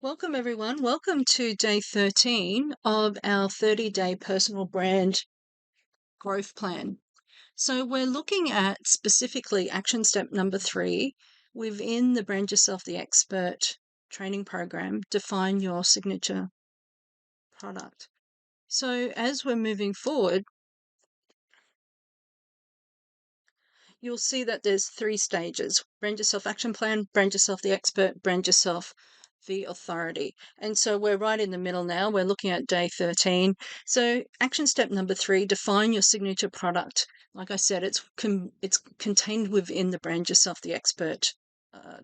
Welcome, everyone. Welcome to day 13 of our 30-day personal brand growth plan. So we're looking at specifically action step number 3 within the Brand Yourself the Expert training program, define your signature product. So as we're moving forward, you'll see that there's 3 stages: Brand Yourself Action Plan, Brand Yourself the Expert, Brand Yourself the Authority. And so we're right in the middle now. We're looking at day 13. So action step number 3, define your signature product. Like I said, it's contained within the Brand Yourself the Expert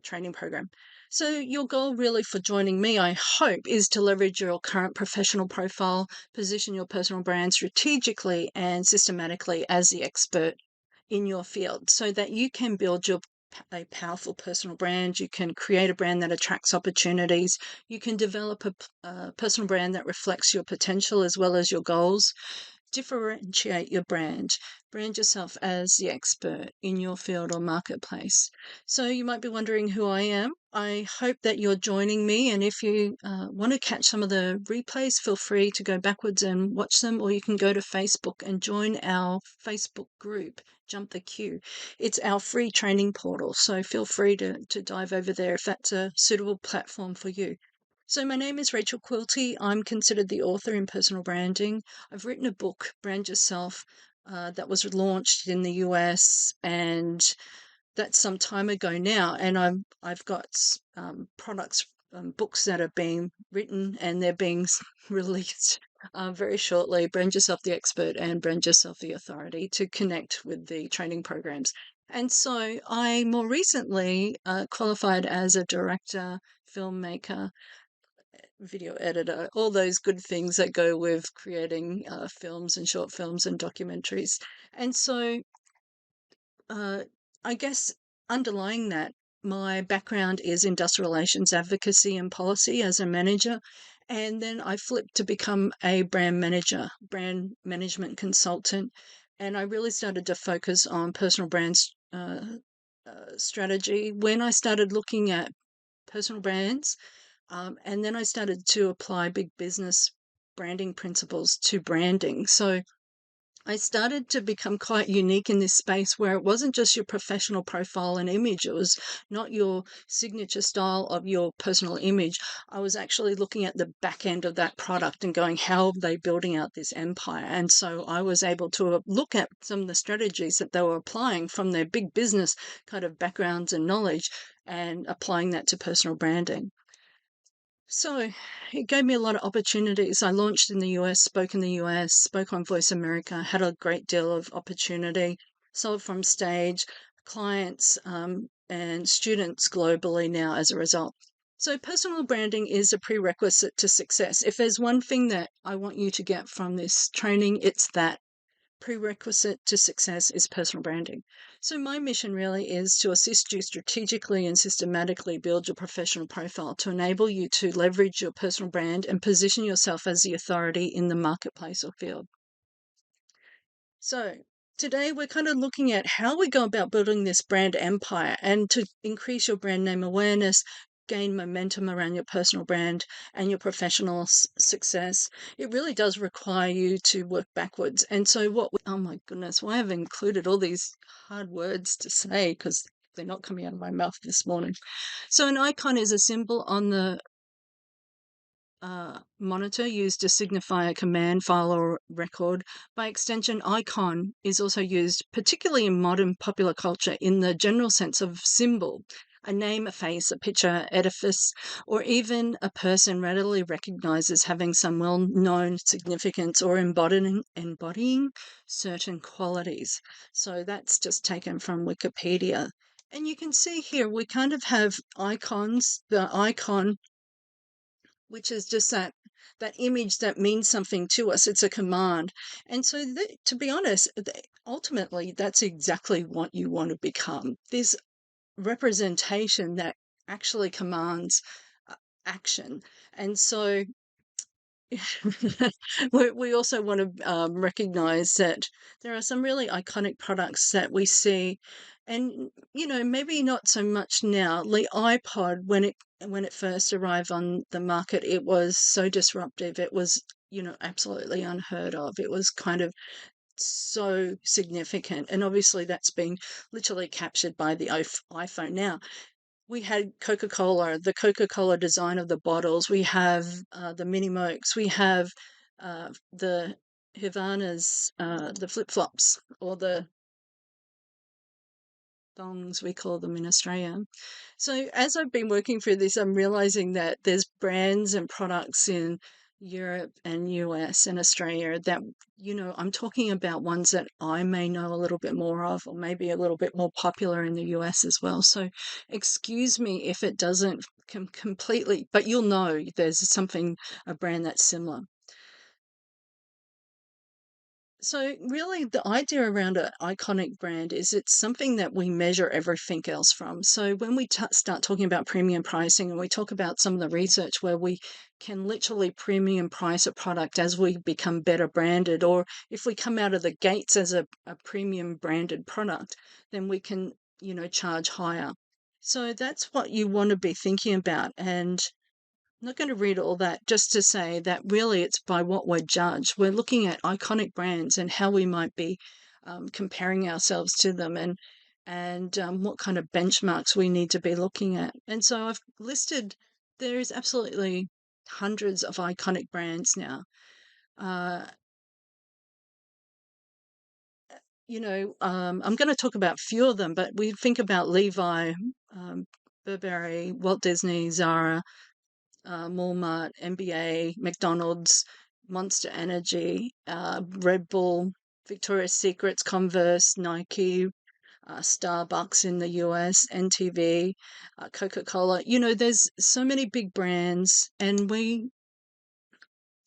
training program. So your goal really for joining me, I hope, is to leverage your current professional profile, position your personal brand strategically and systematically as the expert in your field so that you can build a powerful personal brand. You can create a brand that attracts opportunities. You can develop a personal brand that reflects your potential as well as your goals. Differentiate your brand yourself as the expert in your field or marketplace. So you might be wondering who I am. I hope that you're joining me, and if you want to catch some of the replays, feel free to go backwards and watch them, or you can go to Facebook and join our Facebook group, JumptheQ. It's our free training portal, so feel free to dive over there if that's a suitable platform for you. So my name is Rachel Quilty. I'm considered the author in personal branding. I've written a book, Brand Yourself, that was launched in the US, and that's some time ago now. And I've got products, books that are being written, and they're being released very shortly. Brand Yourself the Expert and Brand Yourself the Authority, to connect with the training programs. And so I more recently qualified as a director, filmmaker, video editor, all those good things that go with creating films and short films and documentaries. And so I guess underlying that, my background is industrial relations advocacy and policy as a manager. And then I flipped to become a brand manager, brand management consultant. And I really started to focus on personal brands strategy when I started looking at personal brands. And then I started to apply big business branding principles to branding. So I started to become quite unique in this space where it wasn't just your professional profile and image. It was not your signature style of your personal image. I was actually looking at the back end of that product and going, how are they building out this empire? And so I was able to look at some of the strategies that they were applying from their big business kind of backgrounds and knowledge, and applying that to personal branding. So it gave me a lot of opportunities. I launched in the US, spoke in the US, spoke on Voice America, had a great deal of opportunity, sold from stage, clients and students globally now as a result. So personal branding is a prerequisite to success. If there's one thing that I want you to get from this training, it's that prerequisite to success is personal branding. So my mission really is to assist you strategically and systematically build your professional profile to enable you to leverage your personal brand and position yourself as the authority in the marketplace or field. So today we're kind of looking at how we go about building this brand empire, and to increase your brand name awareness, gain momentum around your personal brand and your professional success. It really does require you to work backwards. And so oh my goodness, why have I included all these hard words to say, because they're not coming out of my mouth this morning. So an icon is a symbol on the monitor used to signify a command file or record. By extension, icon is also used, particularly in modern popular culture, in the general sense of symbol. A name, a face, a picture, edifice, or even a person readily recognized as having some well-known significance or embodying certain qualities. So that's just taken from Wikipedia. And you can see here we kind of have icons. The icon, which is just that image that means something to us. It's a command. And so to be honest, ultimately that's exactly what you want to become, this representation that actually commands action. And so we also want to recognize that there are some really iconic products that we see, and maybe not so much now. The iPod, when it first arrived on the market, it was so disruptive. It was absolutely unheard of. It was kind of so significant, and obviously that's been literally captured by the iPhone now. We had Coca-Cola, the Coca-Cola design of the bottles. We have the mini mokes. We have the Havanas, the flip-flops, or the thongs, we call them in Australia. So as I've been working through this, I'm realizing that there's brands and products in Europe and US and Australia that, I'm talking about ones that I may know a little bit more of, or maybe a little bit more popular in the US as well. So excuse me if it doesn't completely, but you'll know there's a brand that's similar. So really the idea around an iconic brand is it's something that we measure everything else from. So when we start talking about premium pricing, and we talk about some of the research where we can literally premium price a product as we become better branded, or if we come out of the gates as a premium branded product, then we can, charge higher. So that's what you want to be thinking about. And I'm not going to read all that, just to say that really it's by what we're judged. We're looking at iconic brands and how we might be comparing ourselves to them, and what kind of benchmarks we need to be looking at. And so I've listed, there is absolutely hundreds of iconic brands now. Uh, I'm going to talk about a few of them, but we think about Levi, Burberry, Walt Disney, Zara, Walmart, NBA, McDonald's, Monster Energy, Red Bull, Victoria's Secrets, Converse, Nike, Starbucks in the US, NTV, Coca-Cola. There's so many big brands, and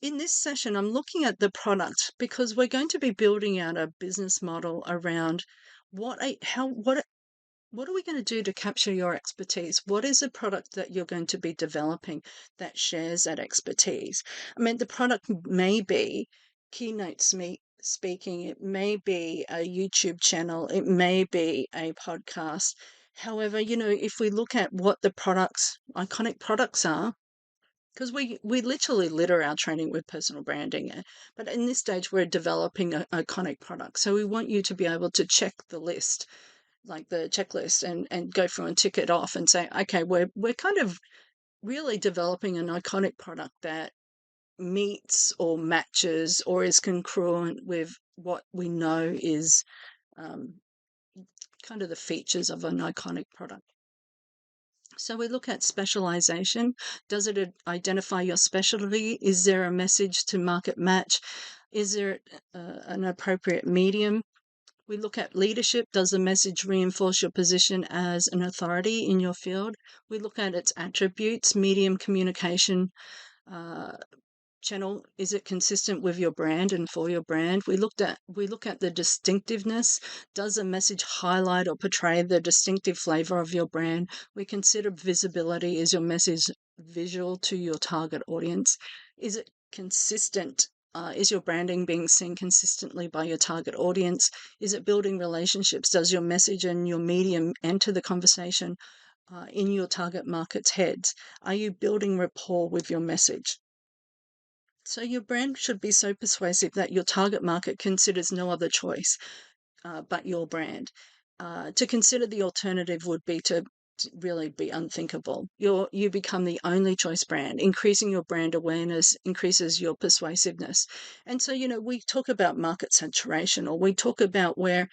in this session, I'm looking at the product because we're going to be building out a business model around what are we going to do to capture your expertise? What is a product that you're going to be developing that shares that expertise? I mean, the product may be speaking, it may be a YouTube channel, it may be a podcast. However, if we look at what the iconic products are, because we literally litter our training with personal branding, but in this stage we're developing an iconic product. So we want you to be able to check the list, like the checklist, and go through and tick it off and say, okay, we're kind of really developing an iconic product that meets or matches or is congruent with what we know is um, kind of the features of an iconic product. So we look at specialization. Does it identify your specialty? Is there a message to market match? Is there an appropriate medium? We look at leadership. Does the message reinforce your position as an authority in your field? We look at its attributes, medium, communication, uh, channel. Is it consistent with your brand and for your brand? We look at the distinctiveness. Does a message highlight or portray the distinctive flavor of your brand? We consider visibility. Is your message visual to your target audience? Is it consistent? Is your branding being seen consistently by your target audience? Is it building relationships? Does your message and your medium enter the conversation in your target market's heads? Are you building rapport with your message? So your brand should be so persuasive that your target market considers no other choice but your brand. To consider the alternative would be to really be unthinkable. You become the only choice brand. Increasing your brand awareness increases your persuasiveness. And so, we talk about market saturation, or we talk about where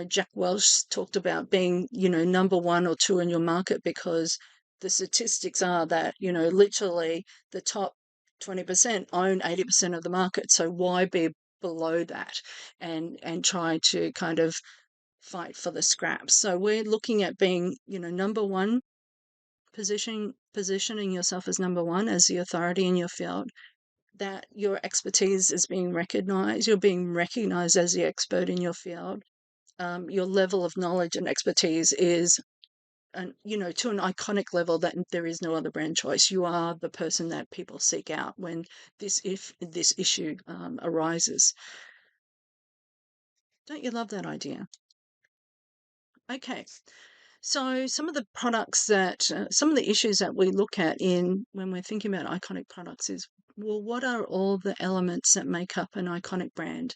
Jack Welch talked about being, number one or two in your market, because the statistics are that, literally the top 20% own 80% of the market. So why be below that and try to kind of fight for the scraps? So we're looking at being, number one, positioning yourself as number one, as the authority in your field, that your expertise is being recognized. You're being recognized as the expert in your field. Your level of knowledge and expertise is and to an iconic level that there is no other brand choice. You are the person that people seek out when this issue arises. Don't you love that idea? Okay, so some of the products that some of the issues that we look at in when we're thinking about iconic products is, well, what are all the elements that make up an iconic brand?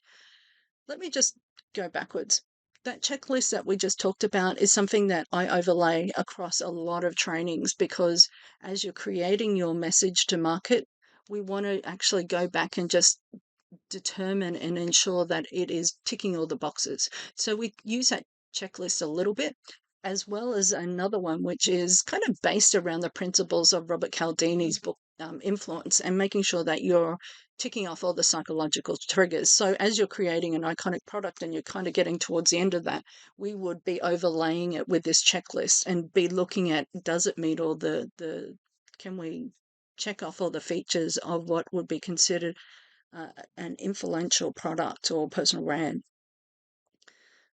Let me just go backwards. That checklist that we just talked about is something that I overlay across a lot of trainings, because as you're creating your message to market, we want to actually go back and just determine and ensure that it is ticking all the boxes. So we use that checklist a little bit, as well as another one, which is kind of based around the principles of Robert Cialdini's book, Influence, and making sure that you're ticking off all the psychological triggers. So as you're creating an iconic product and you're kind of getting towards the end of that, we would be overlaying it with this checklist and be looking at, does it meet all can we check off all the features of what would be considered an influential product or personal brand.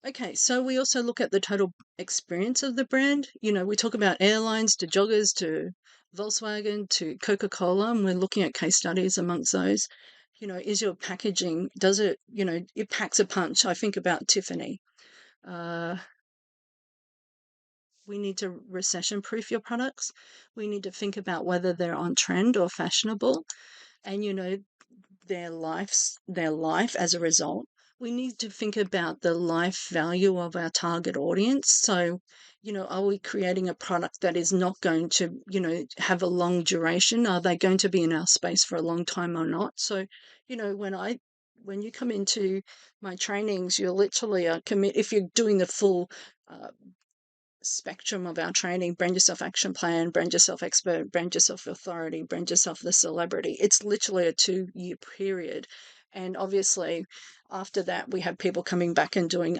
Okay, so we also look at the total experience of the brand. We talk about airlines to joggers to Volkswagen to Coca-Cola, and we're looking at case studies amongst those. Is your packaging, does it, it packs a punch. I think about Tiffany. We need to recession-proof your products. We need to think about whether they're on trend or fashionable, and their life as a result. We need to think about the life value of our target audience. So, are we creating a product that is not going to, have a long duration? Are they going to be in our space for a long time or not? So, when you come into my trainings, you're literally if you're doing the full spectrum of our training, brand yourself action plan, brand yourself expert, brand yourself authority, brand yourself the celebrity. It's literally a 2-year period. And obviously after that, we have people coming back and doing,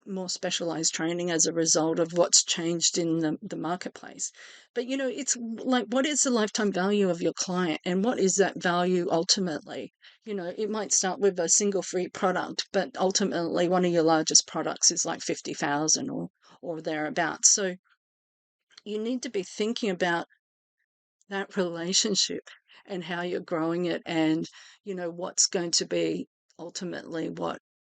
more specialized training as a result of what's changed in the marketplace. But, it's like, what is the lifetime value of your client and what is that value ultimately? It might start with a single free product, but ultimately one of your largest products is like 50,000 or thereabouts. So you need to be thinking about that relationship and how you're growing it, and what's going to be ultimately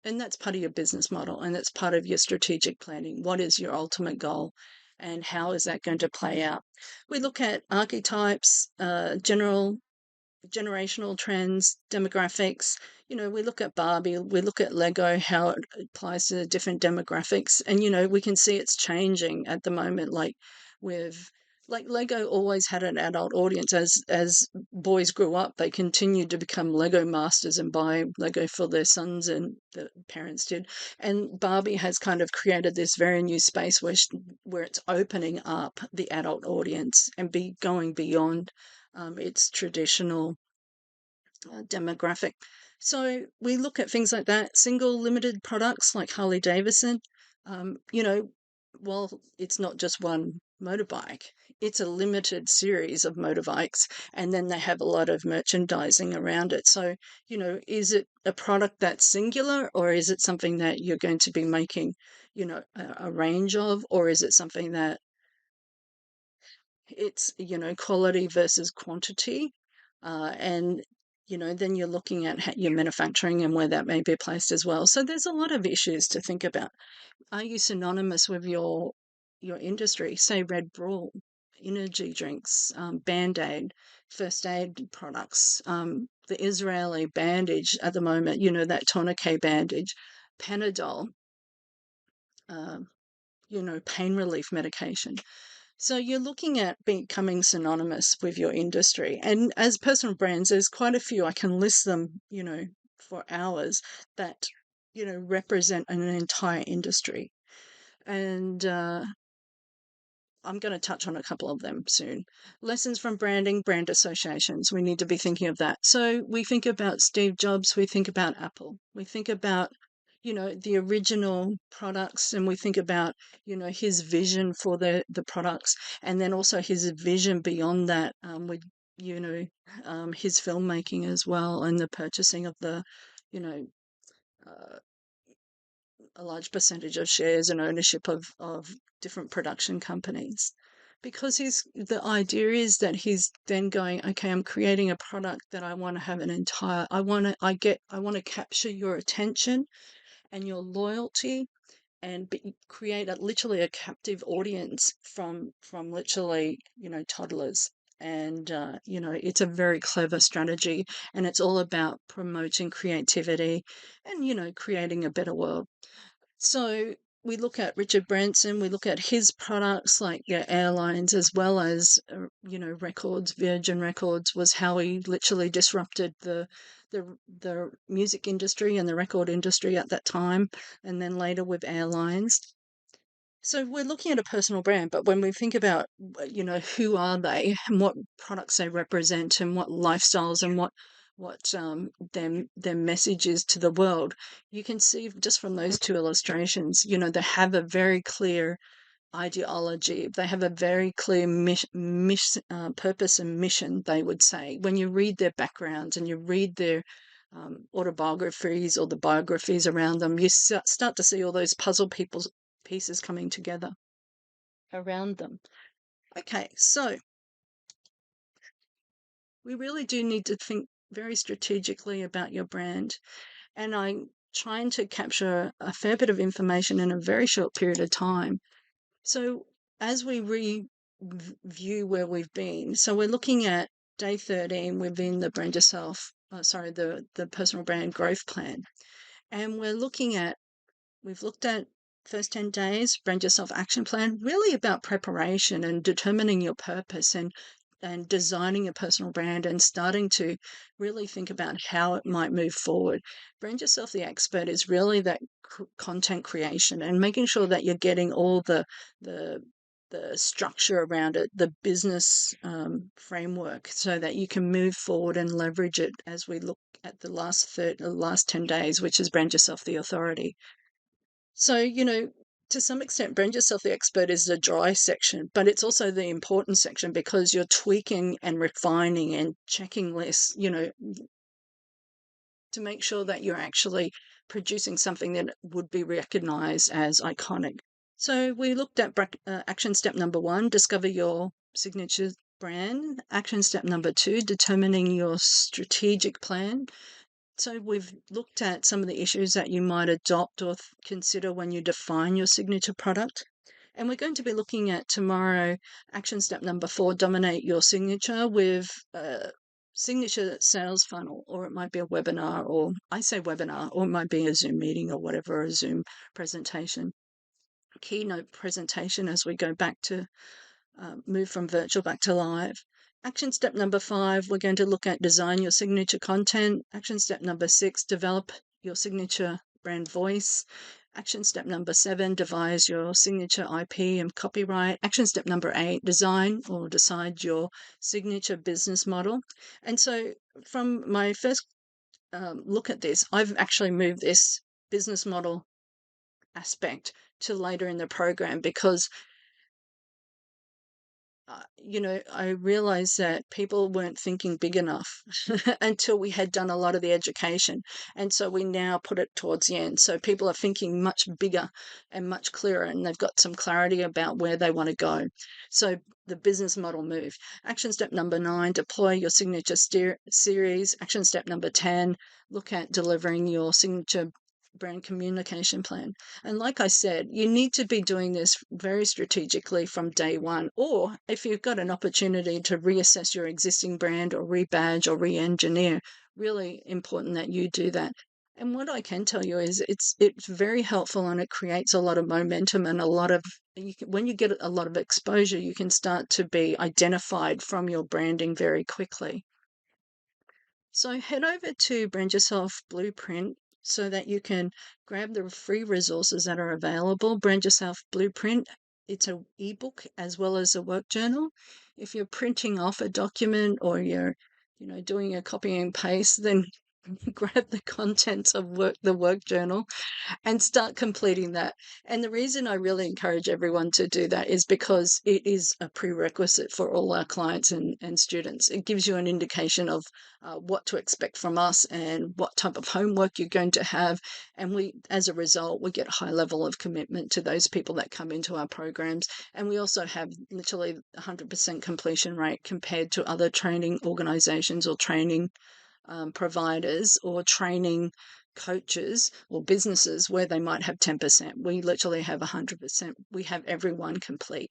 and that's part of your business model, and that's part of your strategic planning. What is your ultimate goal and how is that going to play out? We look at archetypes, generational trends, demographics. We look at Barbie, we look at Lego, how it applies to different demographics. And, we can see it's changing at the moment. Like Lego always had an adult audience. As boys grew up, they continued to become Lego masters and buy Lego for their sons, and the parents did. And Barbie has kind of created this very new space where it's opening up the adult audience and going beyond its traditional demographic. So we look at things like that, single limited products like Harley Davidson. Well, it's not just one motorbike, it's a limited series of motorbikes, and then they have a lot of merchandising around it. So, is it a product that's singular, or is it something that you're going to be making, a range of, or is it something that it's quality versus quantity, and then you're looking at your manufacturing and where that may be placed as well. So there's a lot of issues to think about. Are you synonymous with your industry? Say Red Bull, energy drinks, Band-Aid, first aid products, the Israeli bandage at the moment, that tourniquet bandage, Panadol, uh, pain relief medication. So you're looking at becoming synonymous with your industry. And as personal brands, there's quite a few. I can list them, for hours, that, represent an entire industry. And I'm going to touch on a couple of them soon. Lessons from branding, brand associations. We need to be thinking of that. So we think about Steve Jobs, we think about Apple, we think about, the original products, and we think about, his vision for the products, and then also his vision beyond that, with, his filmmaking as well, and the purchasing of the, you know, uh, a large percentage of shares and ownership of different production companies, because the idea is that he's then going, okay, I'm creating a product that I want to have I want to capture your attention and your loyalty, and create literally a captive audience from literally, toddlers. And it's a very clever strategy, and it's all about promoting creativity and creating a better world. So we look at Richard Branson, we look at his products like airlines, as well as records. Virgin Records was how he literally disrupted the music industry and the record industry at that time, and then later with airlines. So we're looking at a personal brand, but when we think about, who are they and what products they represent and what lifestyles and what their message is to the world, you can see just from those two illustrations, they have a very clear ideology. They have a very clear purpose and mission, they would say. When you read their backgrounds and you read their autobiographies or the biographies around them, you start to see all those pieces coming together around them. Okay, so we really do need to think very strategically about your brand, and I'm trying to capture a fair bit of information in a very short period of time. So as we review where we've been, so we're looking at day 13 within the brand yourself, the personal brand growth plan, and we've looked at first 10 days, brand yourself action plan, really about preparation and determining your purpose and designing a personal brand and starting to really think about how it might move forward. Brand yourself the expert is really that content creation and making sure that you're getting all the structure around it, the business framework, so that you can move forward and leverage it as we look at the last 10 days, which is brand yourself the authority. So, to some extent, brand yourself the expert is the dry section, but it's also the important section because you're tweaking and refining and checking lists, to make sure that you're actually producing something that would be recognized as iconic. So we looked at action step number 1, discover your signature brand. Action step number 2, determining your strategic plan. So we've looked at some of the issues that you might adopt or consider when you define your signature product. And we're going to be looking at tomorrow, action step number 4, dominate your signature with a signature sales funnel, or it might be a webinar, or I say webinar, or it might be a Zoom meeting or whatever, a Zoom presentation, keynote presentation as we go back to move from virtual back to live. Action step number 5, we're going to look at design your signature content. Action step number 6, develop your signature brand voice. Action step number 7, devise your signature IP and copyright. Action step number 8, design or decide your signature business model. And so from my first look at this, I've actually moved this business model aspect to later in the program because I realized that people weren't thinking big enough until we had done a lot of the education. And so we now put it towards the end. So people are thinking much bigger and much clearer, and they've got some clarity about where they want to go. So the business model move. Action step number 9, deploy your signature series. Action step number 10, look at delivering your signature brand communication plan. And like I said, you need to be doing this very strategically from day one, or if you've got an opportunity to reassess your existing brand or rebadge or re-engineer, really important that you do that. And what I can tell you is it's very helpful, and it creates a lot of momentum and when you get a lot of exposure, you can start to be identified from your branding very quickly. So head over to Brand Yourself Blueprint so that you can grab the free resources that are available. Brand Yourself Blueprint, it's an ebook as well as a work journal. If you're printing off a document or you're doing a copy and paste, then grab the contents of the work journal and start completing that. And the reason I really encourage everyone to do that is because it is a prerequisite for all our clients and students. It gives you an indication of what to expect from us and what type of homework you're going to have. And we, as a result, we get a high level of commitment to those people that come into our programs. And we also have literally 100% completion rate compared to other training organizations or training providers or training coaches or businesses where they might have 10%. We literally have 100%. We have everyone complete.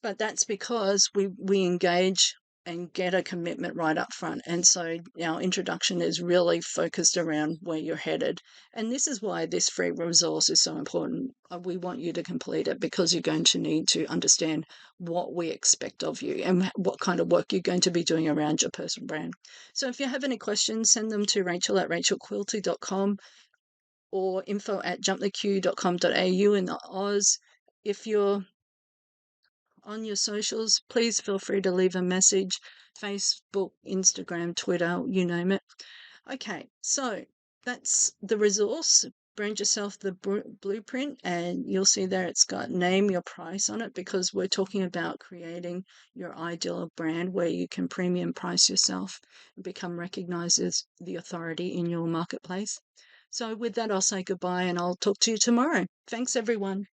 But that's because we engage and get a commitment right up front. And so our introduction is really focused around where you're headed. And this is why this free resource is so important. We want you to complete it because you're going to need to understand what we expect of you and what kind of work you're going to be doing around your personal brand. So if you have any questions, send them to rachel@rachelquilty.com or info@jumptheq.com.au in the Oz. If you're on your socials, please feel free to leave a message. Facebook, Instagram, Twitter, you name it. Okay, so that's the resource. Brand yourself the blueprint, and you'll see there it's got name your price on it because we're talking about creating your ideal brand where you can premium price yourself and become recognized as the authority in your marketplace. So with that, I'll say goodbye and I'll talk to you tomorrow. Thanks, everyone.